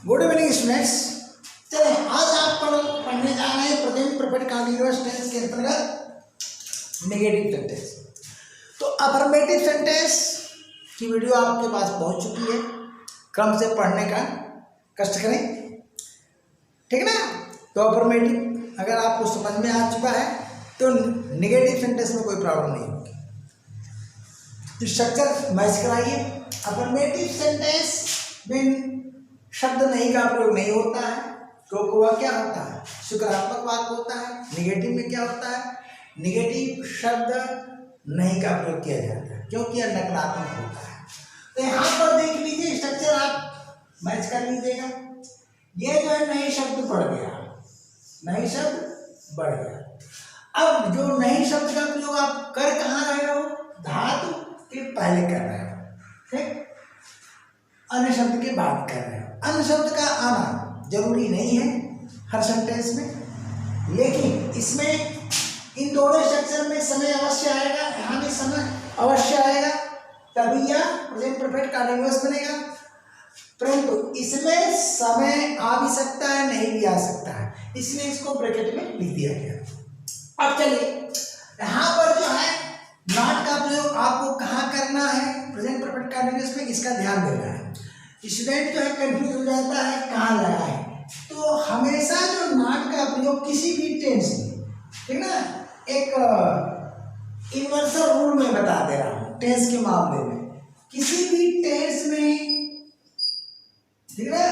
Good evening students. चले आज आप पढ़ने जा रहे हैं प्रेजेंट परफेक्ट कंटीन्यूअस टेंस के अंतर्गत नेगेटिव सेंटेंस। तो अफर्मेटिव सेंटेंस की वीडियो आपके पास पहुंच चुकी है। क्रम से पढ़ने का कष्ट करें, ठीक है ना। तो अफर्मेटिव अगर आपको समझ में आ चुका है तो नेगेटिव सेंटेंस में कोई प्रॉब्लम नहीं होगी। स्ट्रक्चर मैच कराइए। अफर्मेटिव सेंटेंस में शब्द नहीं का प्रयोग नहीं होता है, क्योंकि वह क्या होता है, सकारात्मक वाक्य होता है। नेगेटिव में क्या होता है, नेगेटिव शब्द नहीं का प्रयोग किया जाता है क्योंकि यह नकारात्मक होता है। तो यहाँ पर देख लीजिए, स्ट्रक्चर आप मैच कर लीजिएगा। ये जो है नए शब्द बढ़ गया, नए शब्द बढ़ गया। अब जो नए शब्द का प्रयोग आप कर कहाँ रहे हो, धातु के पहले कर रहे हो, ठीक, अन्य शब्द के बाद कर रहे हो। अन्य शब्द का आना जरूरी नहीं है हर सेंटेंस में, लेकिन इसमें इन दोनों स्ट्रक्चर में समय अवश्य आएगा। यहाँ भी समय अवश्य आएगा, तभी यह प्रेजेंट परफेक्ट कंटीन्यूअस बनेगा। परंतु इसमें समय आ भी सकता है, नहीं भी आ सकता है, इसलिए इसको ब्रैकेट में लिख दिया गया। अब चलिए, यहाँ पर जो है नॉट का प्रयोग आपको कहाँ करना है प्रेजेंट परफेक्ट कंटीन्यूअस में, इसका ध्यान देना है। स्टूडेंट जो है कंफ्यूज हो जाता है कहाँ लगा है। तो हमेशा जो नॉट का प्रयोग किसी भी टेंस में, ठीक ना, एक यूनिवर्सल रूल में बता दे रहा हूँ टेंस के मामले में, किसी भी टेंस में, ठीक है,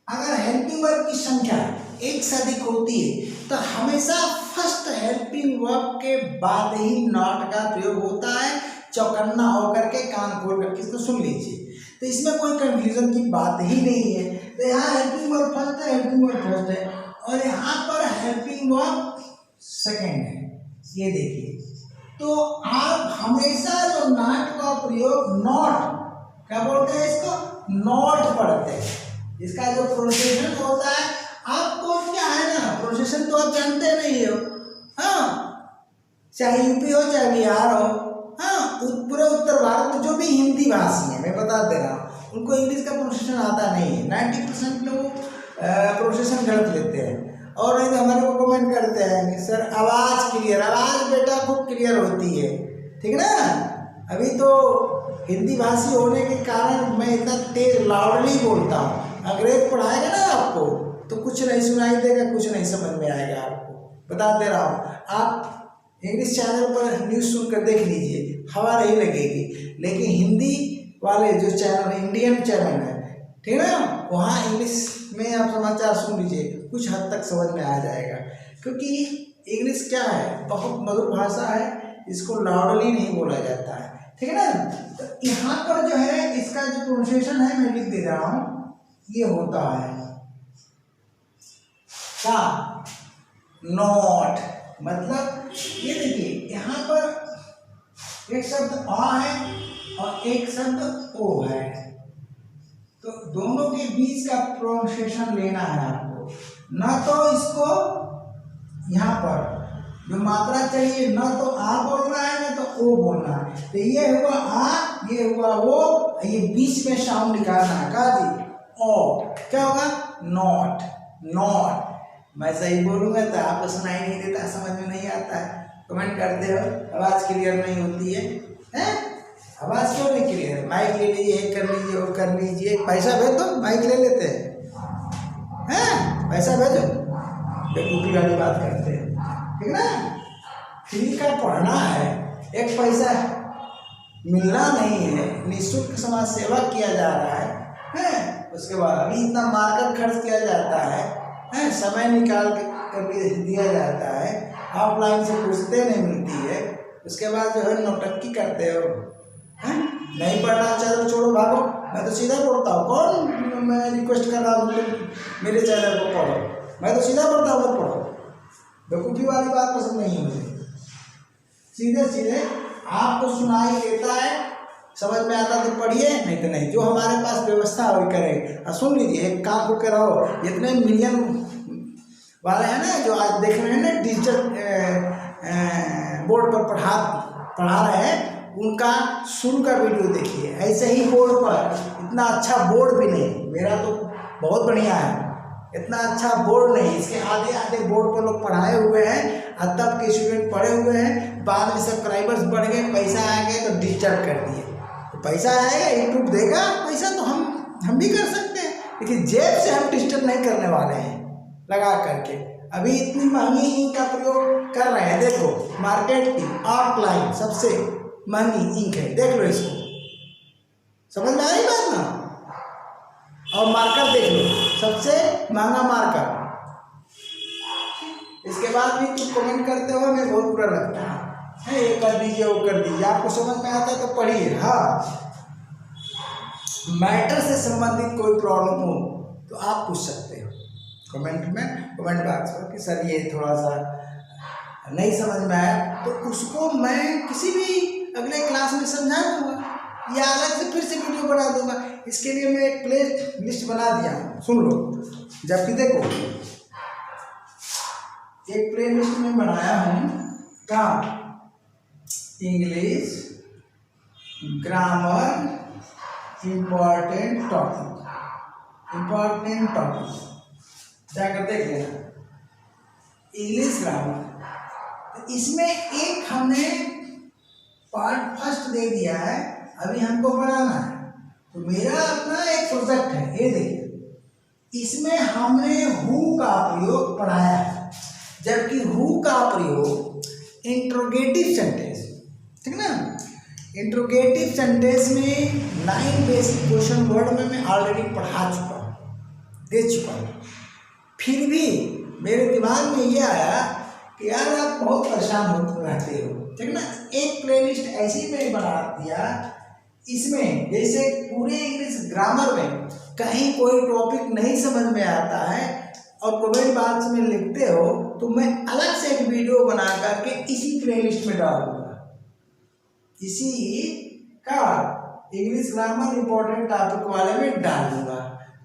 अगर हेल्पिंग वर्ब की संख्या एक से अधिक होती है तो हमेशा फर्स्ट हेल्पिंग वर्ब के बाद ही नॉट का प्रयोग होता है। चौकन्ना होकर के, कान खोल करके इसको सुन लीजिए, तो इसमें कोई कंफ्यूजन की बात ही नहीं है। तो यहाँ हेल्पिंग वर्ब फर्स्ट है, हेल्पिंग वर्ब फर्स्ट है, और यहाँ पर हेल्पिंग वर्ब सेकंड है, ये देखिए। तो आप हमेशा जो नॉट का प्रयोग, नॉट क्या बोलते हैं इसको, नॉट पढ़ते हैं। इसका जो प्रोनाउंसिएशन होता है, आपको क्या है ना, प्रोनाउंसिएशन तो आप जानते नहीं हो, हाँ, चाहे यूपी हो चाहे बिहार हो, हाँ, पूरे उत्तर भारत में जो भी हिंदी भाषी है, मैं बता दे रहा हूँ, उनको इंग्लिश का प्रोनाउंसिएशन आता नहीं है। 90% लोग प्रोनाउंसिएशन गलत लेते हैं, और नहीं तो हमारे को कमेंट करते हैं कि सर आवाज़ क्लियर, आवाज़ बेटा खूब क्लियर होती है, ठीक ना। अभी तो हिंदी भाषी होने के कारण मैं इतना तेज लाउडली बोलता हूँ। अंग्रेज पढ़ाएगा ना आपको तो कुछ नहीं सुनाई देगा, कुछ नहीं समझ में आएगा आपको, बता दे रहा हूँ। आप इंग्लिश चैनल पर न्यूज़ सुनकर देख लीजिए, हवा नहीं लगेगी, लेकिन हिंदी वाले जो चैनल, इंडियन चैनल है, ठीक है ना, वहाँ इंग्लिश में आप समाचार सुन लीजिए, कुछ हद तक समझ में आ जाएगा। क्योंकि इंग्लिश क्या है, बहुत मधुर भाषा है, इसको लाउडली नहीं बोला जाता है, ठीक है ना। तो यहाँ पर जो है इसका जो प्रोनाउंसिएशन है मैं लिख दे रहा हूँ, ये होता है क्या, नॉट। मतलब ये देखिए, यहाँ पर एक शब्द आ है और एक शब्द ओ है, तो दोनों के बीच का प्रोनाउंसिएशन लेना है आपको। न तो इसको यहाँ पर जो मात्रा चाहिए, न तो आ बोलना है न तो ओ बोलना है। तो ये हुआ आ, ये हुआ ओ, ये बीच में साउंड निकालना है, कहा जी, ओ, क्या होगा, नॉट। नॉट मैं सही बोलूँगा तो आपको सुनाई नहीं देता, समझ में नहीं आता है, कमेंट करते हो आवाज़ क्लियर नहीं होती है, हैं? आवाज़ क्यों नहीं क्लियर है? माइक ले लीजिए, एक कर लीजिए, और कर लीजिए, पैसा भेज दो, माइक ले लेते हैं, पैसा भेजो, बेवकूफ़ी वाली बात करते हैं, ठीक ना। फ्री का पढ़ना है, एक पैसा मिलना नहीं है, निःशुल्क समाज सेवा किया जा रहा है, उसके बाद अभी इतना मार्कर खर्च किया जाता है, समय निकाल करके दिया जाता है, ऑफलाइन से फुर्सतें नहीं मिलती है, उसके बाद जो है नौटंकी करते हो, नहीं पढ़ना चाहे तो छोड़ो, भागो। मैं तो सीधा बोलता हूँ, कौन मैं रिक्वेस्ट कर रहा हूँ मेरे चैनल को पढ़ो, मैं तो सीधा बोलता हूँ, मत पढ़ो, बेवकूफ़ी वाली बात पसंद नहीं है मुझे। सीधे सीधे आपको सुनाई देता है, समझ में आता तो पढ़िए, नहीं तो नहीं, जो हमारे पास व्यवस्था है वही करें। सुन लीजिए, एक काम को कराओ, जितने मिलियन वाले हैं ना जो आज देख रहे हैं ना डिजिटल बोर्ड पर पढ़ा रहे हैं उनका शुरू का वीडियो देखिए। ऐसे ही बोर्ड पर, इतना अच्छा बोर्ड भी नहीं, मेरा तो बहुत बढ़िया है, इतना अच्छा बोर्ड नहीं, इसके आधे आधे बोर्ड पर लोग पढ़ाए हुए हैं और तब के स्टूडेंट पढ़े हुए हैं। बाद में सब्सक्राइबर्स बढ़ गए, पैसा आ गए तो डिस्टर्ब कर दिए। तो पैसा आएगा, यूट्यूब देगा पैसा, तो हम भी कर सकते हैं, लेकिन जेब से हम डिस्टर्ब नहीं करने वाले हैं लगा करके। अभी इतनी महंगी इंक का प्रयोग कर रहे हैं, देखो मार्केट की आर्टलाइन सबसे महंगी इंक है, देख लो इसको, समझ में आ रही बात ना। और मार्कर देख लो, सबसे महंगा मार्कर। इसके बाद भी तुम कमेंट करते हो, हमें बहुत बुरा लगता है, ये कर दीजिए वो कर दीजिए, आपको समझ में आता है तो पढ़िए। हाँ, मैटर से संबंधित कोई प्रॉब्लम हो तो आप पूछ सकते हो कमेंट में, कमेंट बॉक्स में, कि सर ये थोड़ा सा नहीं समझ में आया, तो उसको मैं किसी भी अगले क्लास में समझा दूंगा या अलग से फिर से वीडियो बना दूंगा। इसके लिए मैं एक प्ले लिस्ट बना दिया हूँ, सुन लो। जबकि देखो एक प्ले लिस्ट में बनाया हूँ, कहाँ, इंग्लिश ग्रामर इम्पॉर्टेंट टॉपिक, जाकर देख लेना, इंग्लिश ग्रामर। तो इसमें एक हमने पार्ट फर्स्ट दे दिया है, अभी हमको बनाना है। तो मेरा अपना एक प्रोजेक्ट है, ये देखिए, इसमें हमने हु का प्रयोग पढ़ाया है, जबकि हु का प्रयोग इंट्रोगेटिव सेंटेंस, ठीक ना, इंट्रोगेटिव सेंटेंस में 9 बेसिक क्वेश्चन वर्ड में मैं ऑलरेडी पढ़ा चुका हूँ, दे चुका हूँ। फिर भी मेरे दिमाग में ये आया कि यार आप बहुत परेशान होते रहते हो, ठीक ना, एक प्लेलिस्ट ऐसी में बना दिया, इसमें जैसे पूरे इंग्लिश ग्रामर में कहीं कोई टॉपिक नहीं समझ में आता है और कमेंट बॉक्स में लिखते हो, तो मैं अलग से एक वीडियो बना करके इसी प्लेलिस्ट में डालूंगा, इसी का इंग्लिश ग्रामर इंपॉर्टेंट टॉपिक वाले में डाल दूंगा।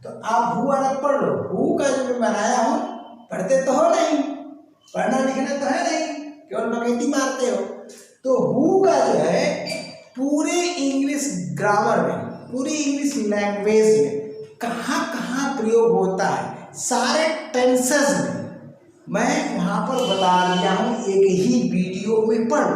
तो आप हु अलग पढ़ लो, हु का जो मैं बनाया हूँ, पढ़ते तो हो नहीं, पढ़ना लिखना तो है नहीं, केवल बकैती मारते हो। तो हु का जो है पूरे इंग्लिश ग्रामर में, पूरी इंग्लिश लैंग्वेज में कहाँ कहाँ प्रयोग होता है, सारे टेंसेस में मैं वहाँ पर बता दिया हूँ, एक ही वीडियो में पढ़।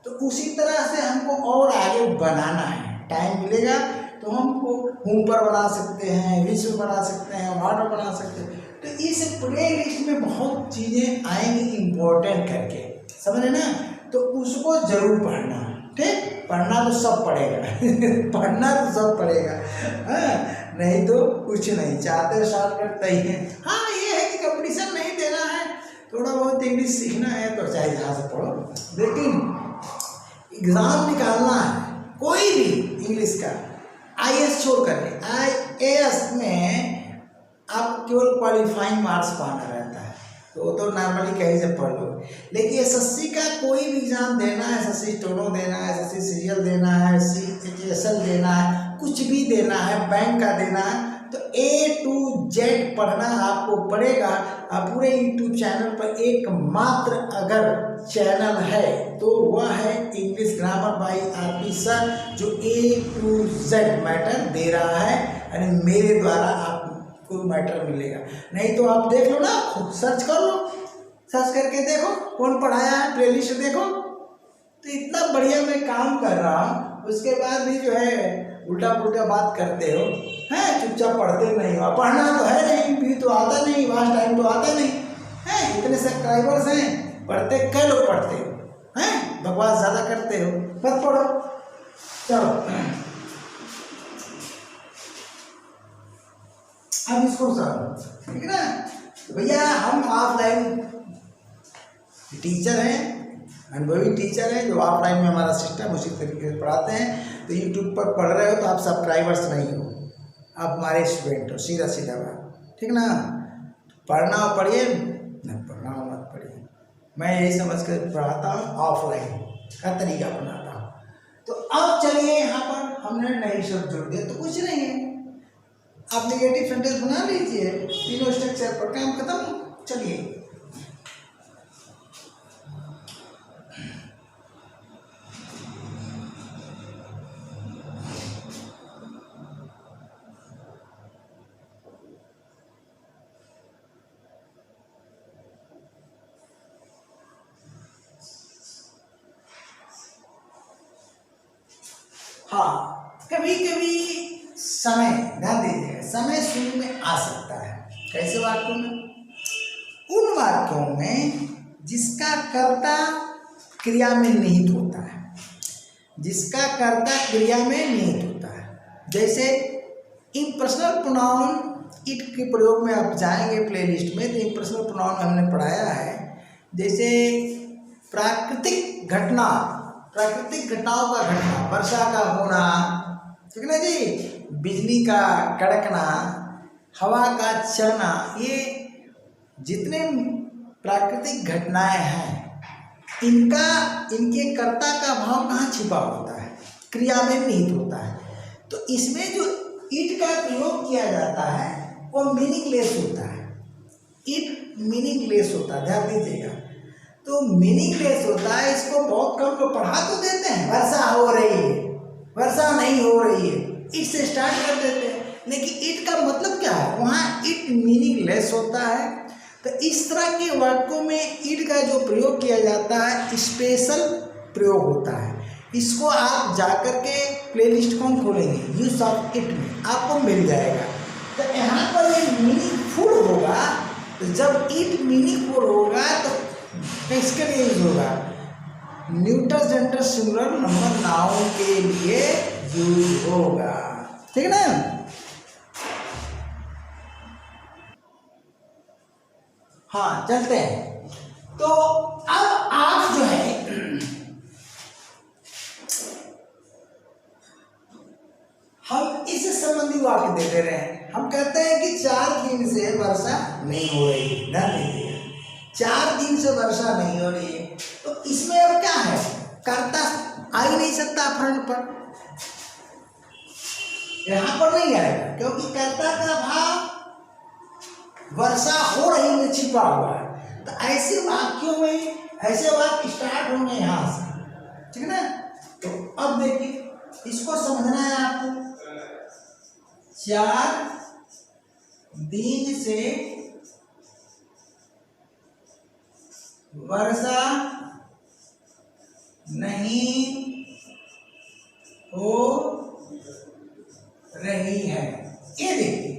तो उसी तरह से हमको और आगे बनाना है, टाइम मिलेगा तो हमको होम पर बना सकते हैं, विश्व बना सकते हैं, वाटर बना सकते हैं। तो इस प्ले लिस्ट में बहुत चीज़ें आएंगी इम्पोर्टेंट करके, समझे ना, तो उसको जरूर पढ़ना, ठीक, पढ़ना तो सब पड़ेगा पढ़ना तो सब पड़ेगा, हाँ, नहीं तो कुछ नहीं, चाहते शॉर्टकट तय है। हाँ, ये है कि कंपटीशन नहीं देना है, थोड़ा बहुत इंग्लिश सीखना है तो चाहे जहाँ से पढ़ो, लेकिन एग्ज़ाम निकालना है कोई भी इंग्लिश का, IAS छोड़ करके, IAS में आप केवल क्वालिफाइंग मार्क्स पाना रहता है, तो वो तो नॉर्मली कहीं से पढ़ लो। लेकिन SSC का कोई भी एग्ज़ाम देना है, SSC स्टेनो देना है, SSC सीरियल देना है, CHSL देना है, कुछ भी देना है, बैंक का देना है, तो A to Z पढ़ना आपको पड़ेगा। अब पूरे यूट्यूब चैनल पर एकमात्र अगर चैनल है तो वह है English grammar bye RP sir, जो A to Z मैटर दे रहा है, यानी मेरे द्वारा आपको मैटर मिलेगा। नहीं तो आप देख लो ना, खुद सर्च कर लो, सर्च करके देखो कौन पढ़ाया है, प्लेलिस्ट देखो। तो इतना बढ़िया मैं काम कर रहा हूँ, उसके बाद भी जो है उल्टा पुल्टा बात करते हो, हैं, चुपचाप पढ़ते नहीं हो। पढ़ना तो है नहीं, भी तो आता नहीं, वास्ट टाइम तो आता नहीं है, इतने सब्सक्राइबर्स हैं, पढ़ते कई लोग पढ़ते हो हैं, बकवास ज़्यादा करते हो, मत पढ़ो। चलो अब इसको समझो, ठीक है ना। तो भैया हम ऑफलाइन टीचर हैं, अनुभवी टीचर हैं, जो ऑफलाइन में हमारा सिस्टम उसी तरीके से पढ़ाते हैं। तो यूट्यूब पर पढ़ रहे हो तो आप सब्सक्राइबर्स नहीं हो, आप हमारे स्टूडेंट हो, सीधा सीधा बात, ठीक ना। पढ़ना हो पढ़िए, न पढ़ना हो मत पढ़िए। मैं यही समझ कर पढ़ाता हूँ, ऑफलाइन का तरीका बनाता हूँ। तो अब चलिए, यहाँ पर हमने नई शब्द जोड़ दिया, तो कुछ नहीं है, आप नेगेटिव सेंटेंस बना लीजिए, तीनों स्ट्रक्चर पर काम खत्म। चलिए हाँ, कभी कभी समय, ध्यान दीजिएगा, समय शुरू में आ सकता है। कैसे वाक्यों में? उन वाक्यों में जिसका कर्ता क्रिया में निहित होता है, जिसका कर्ता क्रिया में निहित होता है। जैसे इम्पर्सनल प्रोनाउन इट के प्रयोग में आप जाएंगे प्लेलिस्ट में, तो इम्पर्सनल प्रोनाउन हमने पढ़ाया है। जैसे प्राकृतिक घटना, प्राकृतिक घटनाओं का घटना, वर्षा का होना, ठीक है ना जी, बिजली का कड़कना, हवा का चलना, ये जितने प्राकृतिक घटनाएं हैं, इनके कर्ता का भाव कहाँ छिपा होता है? क्रिया में निहित होता है। तो इसमें जो इट का प्रयोग किया जाता है वो मीनिंगलेस होता है। इट मीनिंगलेस होता है, ध्यान दीजिएगा। तो मीनिंगलेस होता है, इसको बहुत कम लोग पढ़ा तो देते हैं, वर्षा हो रही है, वर्षा नहीं हो रही है, इट से स्टार्ट कर देते हैं, लेकिन इट का मतलब क्या है? वहाँ इट मीनिंगलेस होता है। तो इस तरह के वाक्यों में इट का जो प्रयोग किया जाता है स्पेशल प्रयोग होता है। इसको आप जाकर के प्लेलिस्ट कौन खोलेंगे? यूज ऑफ इट में आपको मिल जाएगा। तो यहाँ पर ये मीनिंगफुल होगा, तो जब इट मीनिंगफुल होगा तो इसके लिए यूज होगा, neutral gender singular number noun के लिए यूज होगा, ठीक है ना। हाँ, चलते हैं। तो अब आप जो है हम इससे संबंधी वाक्य दे दे रहे हैं। हम कहते हैं कि 4 दिन से वर्षा नहीं हो रही है, ध्यान दीजिए, 4 दिन से वर्षा नहीं हो रही है। तो इसमें अब क्या है? कर्ता आ ही नहीं सकता फ्रंट पर, यहां पर नहीं आएगा, क्योंकि कर्ता का भाव वर्षा हो रही में छिपा हुआ है। तो ऐसे वाक्यों में ऐसे वाक्य स्टार्ट होंगे यहां से, ठीक है ना। तो अब देखिए, इसको समझना है आपको। 4 दिन से वर्षा नहीं हो रही है, ये देखिए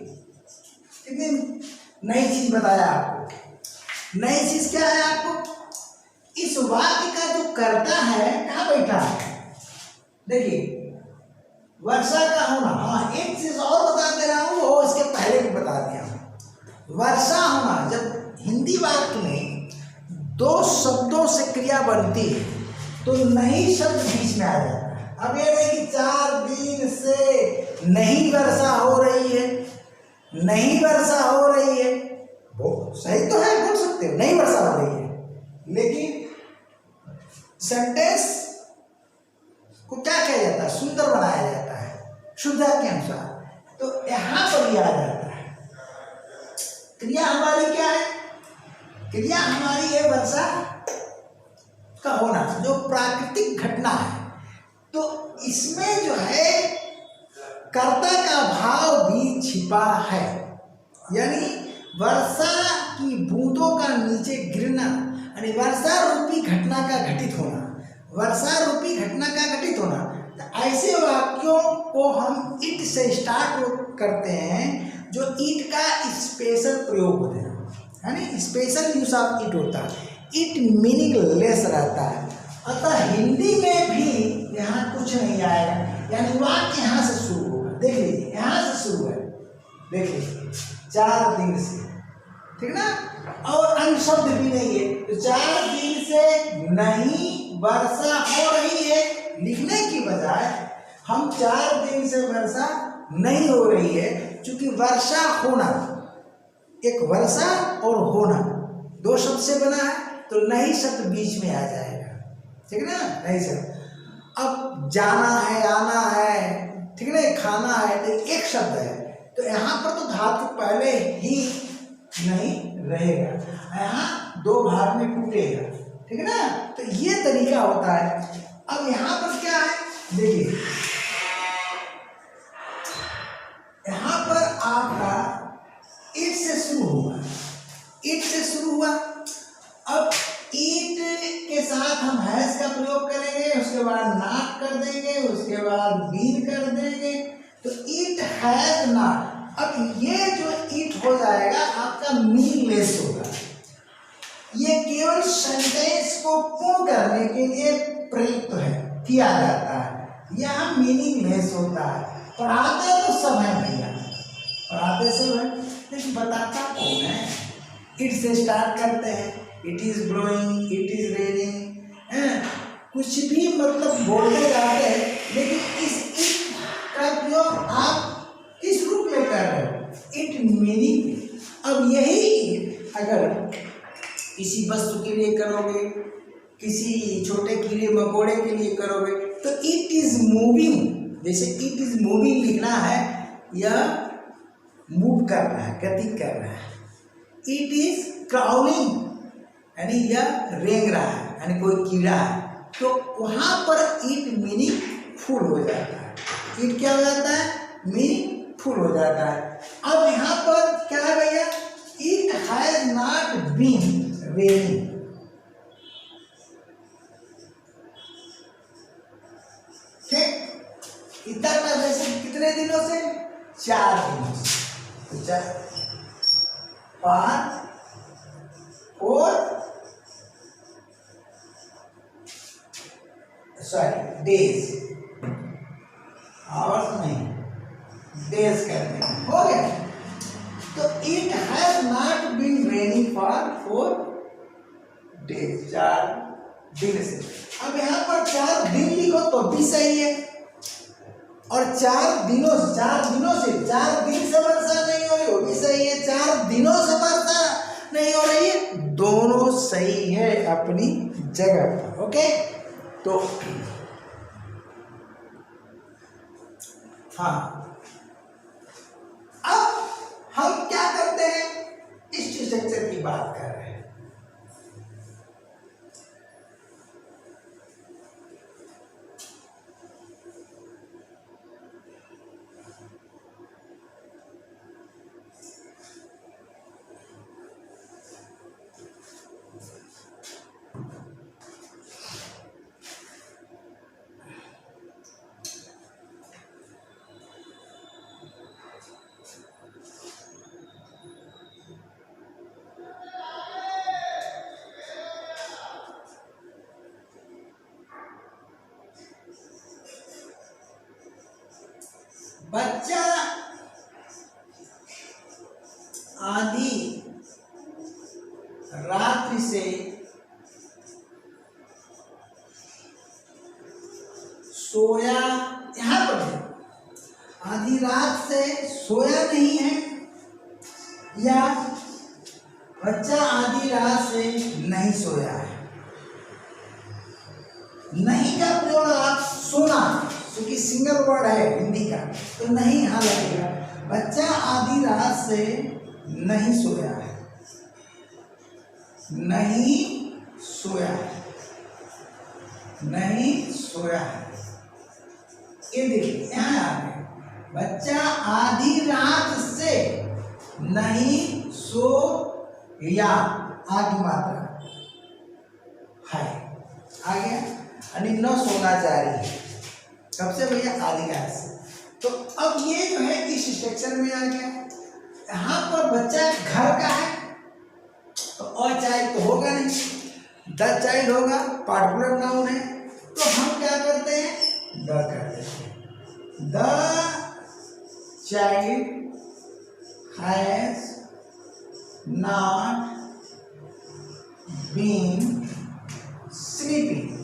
कितनी नई चीज बताया आपको। नई चीज क्या है आपको? इस वाक्य का जो कर्ता है कहाँ बैठा है? देखिए, वर्षा का होना। हाँ, एक चीज और बता दे रहा हूँ, वो इसके पहले भी बता दिया हूँ। वर्षा होना, जब हिंदी वाक्य में 2 शब्दों से क्रिया बनती है तो नहीं शब्द बीच में आ जाता है। अब ये नहीं कि 4 दिन से नहीं वर्षा हो रही है, नहीं वर्षा हो रही है, वो सही तो है, बोल सकते हो नहीं वर्षा हो रही है, लेकिन सेंटेंस को क्या किया जाता है? सुंदर बनाया जाता है शुद्धता के अनुसार। तो यहां पर भी आ जाता है। क्रिया हमारी क्या है? क्रिया हमारी है वर्षा का होना, जो प्राकृतिक घटना है। तो इसमें जो है कर्ता का भाव भी छिपा है, यानी वर्षा की बूंदों का नीचे गिरना, यानी वर्षा रूपी घटना का घटित होना, वर्षा रूपी घटना का घटित होना। तो ऐसे वाक्यों को हम इट से स्टार्ट करते हैं, जो इट का स्पेशल प्रयोग होता है, यानी स्पेशल यूज ऑफ इट होता है। इट मीनिंगलेस रहता है। अतः हिंदी में भी यहाँ कुछ नहीं आएगा, यानी वाक्य यहाँ से शुरू होगा। देख लीजिए, यहाँ से शुरू है, देख लीजिए, 4 दिन से, ठीक ना, और अन्य शब्द भी नहीं है। तो 4 दिन से नहीं वर्षा हो रही है लिखने की बजाय हम 4 दिन से वर्षा नहीं हो रही है, क्योंकि वर्षा होना, एक वर्षा और होना 2 शब्द से बना है, तो नहीं शब्द बीच में आ जाएगा, ठीक है ना, नहीं शब्द। अब जाना है, आना है, ठीक है ना, खाना है, तो एक शब्द है, तो यहाँ पर तो धातु पहले ही नहीं रहेगा, यहाँ 2 भाग में टूटेगा, ठीक है ना। तो ये तरीका होता है। अब यहाँ पर क्या है, देखिए, यहाँ पर आपका ईट से शुरू हुआ, ईट से शुरू हुआ। अब ईट के साथ हम हैज का प्रयोग करेंगे, उसके बाद बाद नॉट कर देंगे, उसके बाद बीन कर देंगे, तो इट हैज नॉट। अब ये जो इट हो जाएगा आपका मीनिंगलेस होगा। ये केवल सेंटेंस को पूर्ण करने के लिए प्रयुक्त है, किया जाता है, यह मीनिंगलेस होता है। पढ़ाते तो सब है भैया, पढ़ाते सब है, लेकिन बताता कौन है? इट से स्टार्ट करते हैं, it is blowing, it is raining, कुछ भी मतलब बोलते जाते हैं, लेकिन इस इट का प्रयोग आप किस रूप में कर रहे हो? It meaning. अब यही अगर किसी वस्तु के लिए करोगे, किसी छोटे कीड़े मकोड़े के लिए करोगे, तो इट इज मूविंग, जैसे इट इज मूविंग लिखना है, यह मूव कर रहा है, गति कर रहा है। इट इज क्राउलिंग, यानी यह रेंग रहा है, यानी कोई कीड़ा है, तो वहां पर इट मीनिंग फुल हो जाता है। इट क्या हो जाता है? मीनिंग फुल हो जाता है। अब यहाँ पर क्या है भैया? It has not been raining. ठीक, इतना का जैसे कितने दिनों से? 4 दिनों से। तो 5 4 डेज, आवर्स नहीं, डेज करते हैं, हो गया। तो it has not been raining for 4 days, 4 दिन से। अब यहाँ पर 4 दिन लिखो तो भी सही है, और 4 दिनों से 4 दिन से वर्षा नहीं हो रही, वो भी सही है। 4 दिनों से वर्षा नहीं हो रही है, दोनों सही है अपनी जगह पर। ओके, तो हाँ, अब हम क्या करते हैं? इस स्ट्रक्चर की बात कर रहे हैं। बच्चा आधी रात्रि से सोया, यहां पर आधी रात से सोया नहीं है, या बच्चा आधी रात से नहीं सोया है। नहीं का प्रयोग आप सोना, क्योंकि सिंगल वर्ड है हिंदी का, तो नहीं यहाँ लगेगा। बच्चा आधी रात से नहीं सोया है, नहीं सोया है, नहीं सोया है। ये देखिए यहाँ आ गया, बच्चा आधी रात से नहीं सोया, आधी मात्रा है, आ गया। यानी न सोना चाह रही है, कब से भैया? आधी रात से। तो अब ये जो है इस स्ट्रक्चर में आ गया। यहाँ पर बच्चा घर का है, तो और चाइल्ड तो होगा नहीं, द चाइल्ड होगा, पार्टिकुलर नाउन है, तो हम क्या करते हैं? द कर देते हैं। The child has not been sleeping.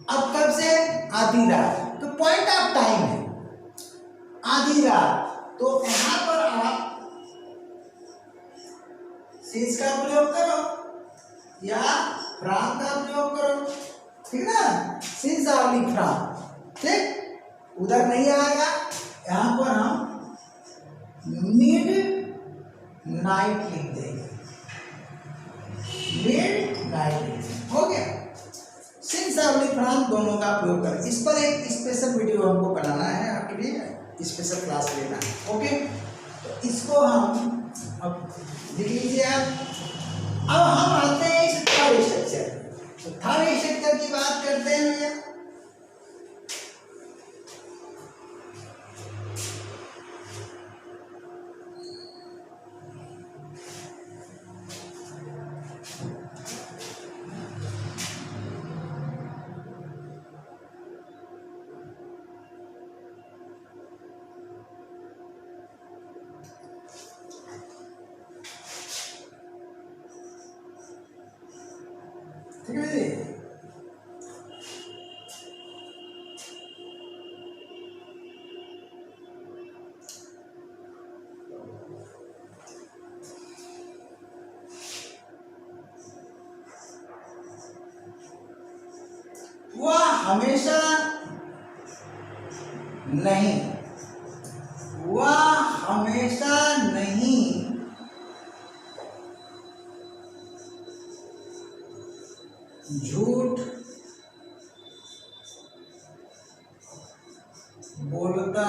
अब कब से? आधी रात, तो पॉइंट ऑफ टाइम है आधी रात। तो यहां पर आप सिंस का प्रयोग करो या फ्रॉम का प्रयोग करो, ठीक ना? सिंस और फ्रॉम, ठीक, उधर नहीं आएगा। यहां पर हम मिड नाइट लिख देंगे, मिड नाइट, हो गया। सिंस और फ्रॉम दोनों का प्रयोग करें। इस पर एक स्पेशल वीडियो हमको बनाना है, आपके लिए स्पेशल क्लास लेना है। ओके, तो इसको हम अब लिख लीजिए आप। अब हम आते हैं इस थर्ड स्ट्रक्चर। तो थर्ड स्ट्रक्चर की बात करते हैं भैया। ठीक है जी। वह हमेशा नहीं, वह हमेशा नहीं झूठ बोलता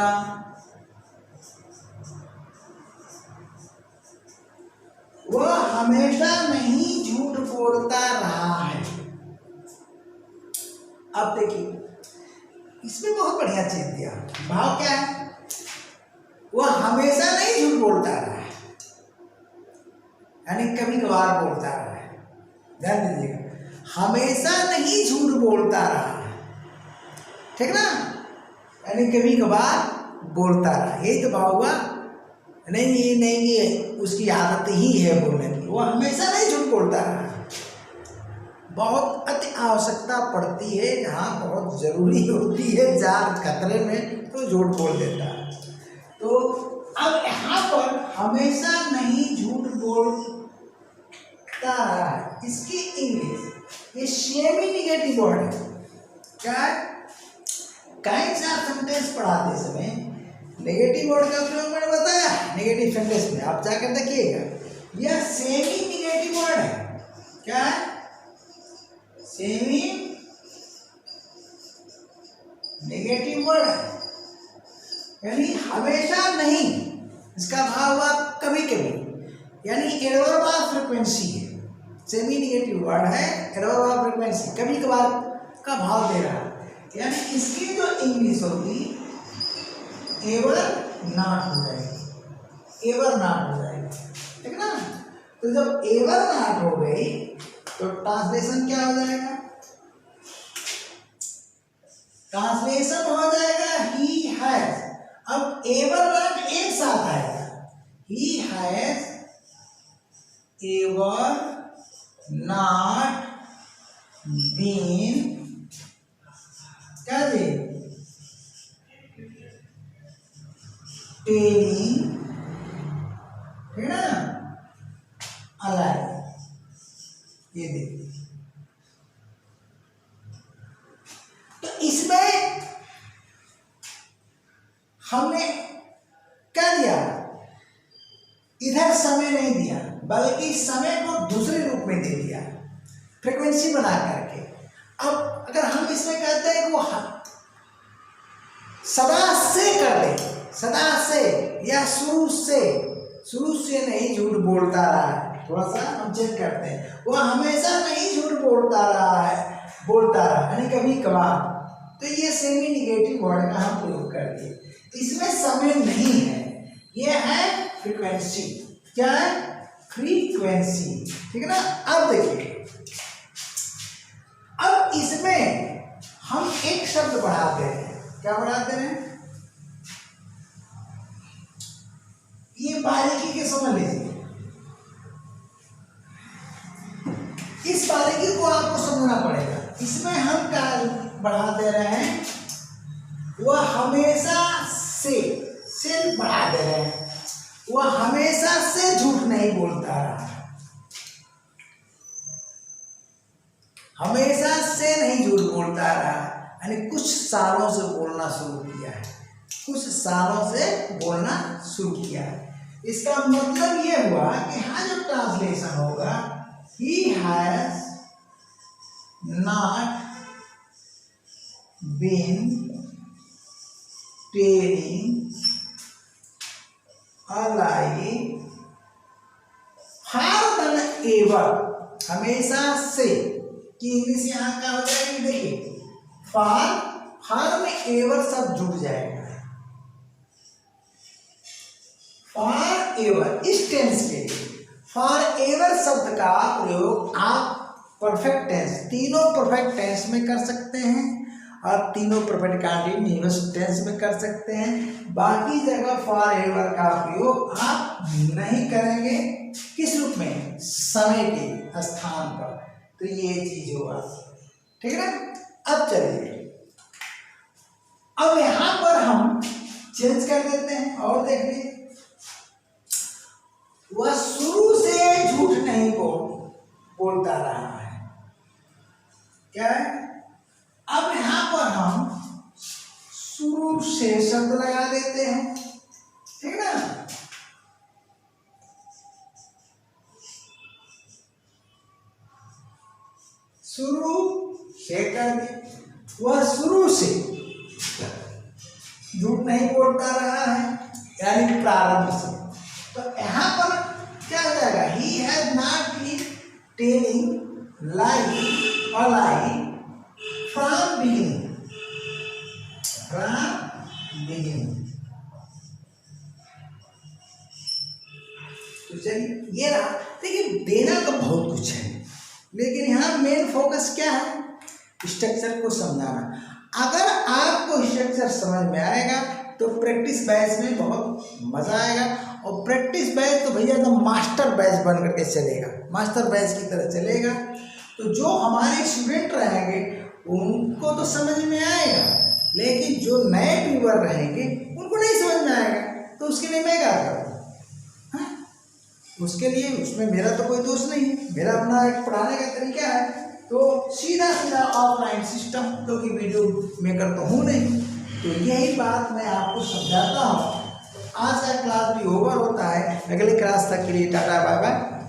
वह हमेशा नहीं झूठ बोलता रहा है। अब देखिए इसमें बहुत बढ़िया चीज दिया, भाव क्या है, वह हमेशा नहीं झूठ बोलता रहा है, यानी कभी कभार बोलता रहा है। ध्यान दीजिएगा, हमेशा नहीं झूठ बोलता रहा है, ठीक ना, यानी कभी कभार बोलता रहा, यही तो भाव हुआ। नहीं ये नहीं ये उसकी आदत ही है बोलने की, वो हमेशा नहीं झूठ बोलता रहा। बहुत अति आवश्यकता पड़ती है, जहाँ बहुत जरूरी होती है, जार खतरे में, तो झूठ बोल देता है। तो अब यहाँ पर हमेशा नहीं झूठ बोलता रहा है, इसकी इंग्लिश ये सेमी निगेटिव वर्ड है। क्या है, काइंड्स ऑफ सेंटेंस पढ़ाते समय नेगेटिव वर्ड का प्रयोग मैंने बताया, नेगेटिव सेंटेंस में आप जाकर देखिएगा, यह सेमी निगेटिव वर्ड है। क्या है, सेमी नेगेटिव वर्ड है, यानी हमेशा नहीं, इसका भाव हुआ कभी कभी, यानी एडवर्ब ऑफ फ्रीक्वेंसी है। सेमी निगेटिव वर्ड है, एडवर्ब ऑफ फ्रीक्वेंसी, कभी कभार का भाव दे रहा है, यानी इसकी जो इंग्लिश होगी एवर नॉट हो जाएगी, एवर नॉट हो जाएगी, ठीक ना। तो जब एवर नॉट हो गई तो ट्रांसलेशन क्या हो जाएगा, ट्रांसलेशन हो जाएगा ही हैज। अब एवर नॉट एक साथ आएगा, he has ever not been, क्या जी, टेलिंग, है ना, अलाइव। ये देखिए, तो इसमें हमने क्या दिया, इधर समय नहीं दिया, बल्कि समय को दूसरे रूप में दे दिया, फ्रीक्वेंसी बना करके। अब अगर हम इसमें कहते हैं कि वो सदा से कर दे, सदा से या शुरू से नहीं झूठ बोलता रहा है, थोड़ा सा हम चेक करते हैं, वह हमेशा नहीं झूठ बोलता रहा है, बोलता रहा यानी कभी कभार, तो ये सेमी निगेटिव वर्ड का हम प्रयोग कर दिए। इसमें समय नहीं है, ये है फ्रीक्वेंसी। क्या है, फ्रीक्वेंसी, ठीक है ना। अब देखिए, अब इसमें हम एक शब्द बढ़ाते हैं, क्या बढ़ाते हैं, ये बारीकी के समझ लीजिए, इस बारीकी को आपको समझना पड़ेगा। इसमें हम क्या बढ़ा दे रहे हैं, वह हमेशा से बढ़ा दे रहे हैं, वह हमेशा से झूठ नहीं बोलता रहा, हमेशा से नहीं झूठ बोलता रहा, यानी कुछ सालों से बोलना शुरू किया है, कुछ सालों से बोलना शुरू किया है। इसका मतलब ये हुआ कि हाँ, जो ट्रांसलेशन होगा, he has not been telling a lie more than ever, हमेशा से कि इंग्लिश यहाँ क्या हो जाएगी, देखिए फार में एवर शब्द जुड़ जाएगा। फॉर एवर इस टेंस के लिए फॉर एवर शब्द का प्रयोग आप परफेक्ट टेंस, तीनों परफेक्ट टेंस में कर सकते हैं और तीनों परफेक्ट कंटीन्यूअस टेंस में कर सकते हैं। बाकी जगह फॉर एवर का प्रयोग आप नहीं करेंगे। किस रूप में, समय के स्थान पर। तो ये चीज होगा, ठीक है ना। अब चलिए, अब यहां पर हम चेंज कर देते हैं और देखिए, वह शुरू से झूठ नहीं बोलता रहा है। क्या है, अब यहां पर हम शुरू से शब्द लगा देते हैं, ठीक है ना। शुरू से कर दिए, वह शुरू से झूठ नहीं बोलता रहा है, यानी प्रारंभ से। तो यहां पर क्या हो जाएगा, he has not been telling lie और लाई फ्रॉम बिगिनिंग, तो चलिए ये रहा। देखिए देना तो बहुत कुछ है, लेकिन यहाँ मेन फोकस क्या है, स्ट्रक्चर को समझाना। अगर आपको स्ट्रक्चर समझ में आएगा तो प्रैक्टिस बैच में बहुत मजा आएगा। और प्रैक्टिस बैच तो भैया एकदम मास्टर बैच बन करके चलेगा, मास्टर बैच की तरह चलेगा। तो जो हमारे स्टूडेंट रहेंगे उनको तो समझ में आएगा, लेकिन जो नए व्यूअर रहेंगे उनको नहीं समझ में आएगा। तो उसके लिए मैं क्या करूँ, उसके लिए उसमें मेरा तो कोई दोष नहीं है, मेरा अपना एक पढ़ाने का तरीका है। तो सीधा सीधा ऑफलाइन सिस्टम, क्योंकि वीडियो मेकर तो हूँ नहीं, तो यही बात मैं आपको समझाता हूँ। आज का क्लास भी ओवर होता है, अगले क्लास तक के लिए टाटा बाय बाय।